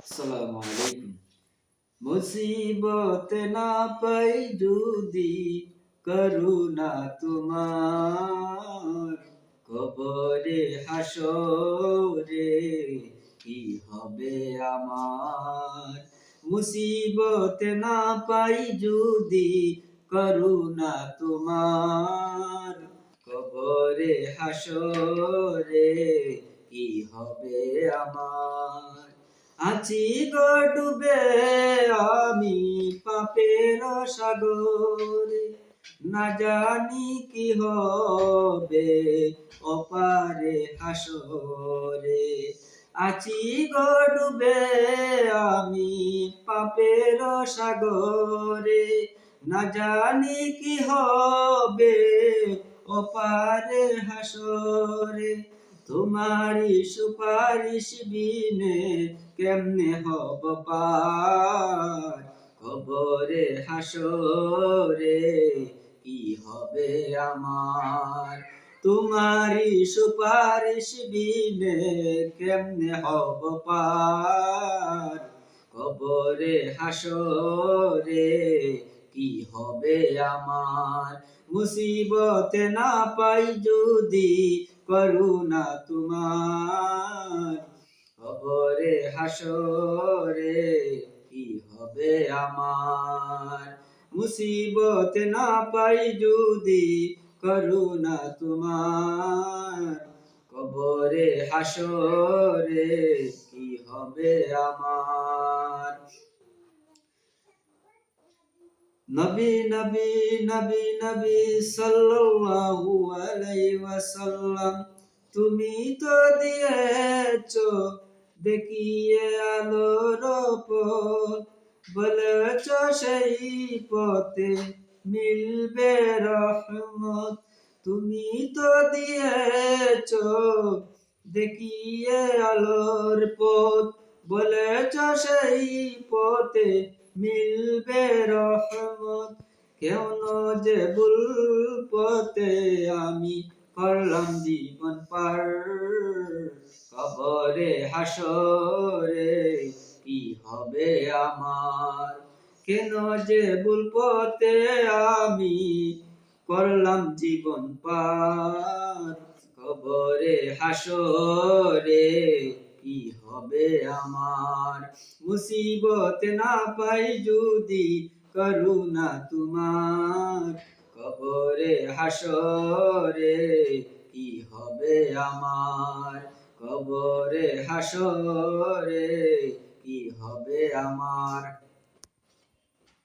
আসসালামু আলাইকুম। মুসিবত না পাই যদি করুণা তোমার, কবরে হাসরে কি হবে আমার। মুসিবত না পাই যদি করুণা তোমার, কবরে হাসরে কি হবে আমার। আছি গো ডুবে আমি পাপের সাগরে, না জানি কি হবে ওপারে হাসরে। আছি গো ডুবে আমি পাপের সাগরে, না জানি কি হবে ওপারে হাসরে। তোমারি সুপারিশ বিনে কেমনে হব পার, কবরে হাসরে কি হবে আমার। তোমারি সুপারিশ বিনে কেমনে হব পার, কবরে হাসরে কি হবে আমার। মুসিবতে না পাই যদি করুণা তোমার, কবরে হাসরে কি হবে আমার। মুসিবত না পাই যদি করুণা তোমার, কবরে হাসরে কি হবে আমার। নবী নবী নবী নবী সাল্লাল্লাহু আলাইহি ওয়াসাল্লাম, তুমি তো দিয়েছো দেখিয়ে আলোর পথ, বলেছ সেই পথে মিলবে রহমত। তুমি তো দিয়েছো দেখিয়ে আলোর পথ, বলেছ সেই পথে মিলবে রহমত। কেন যে ভুল পথে আমি করলাম জীবন পার, কবরে হাসরে কি হবে আমার। কেন যে ভুল পথে আমি করলাম জীবন পার, কবরে হাসরে কি হবে আমার। মুসিবত না পাই যদি করুণা তোমার, কবরে হাসরে কি হবে আমার। কবরে হাসরে কি হবে আমার।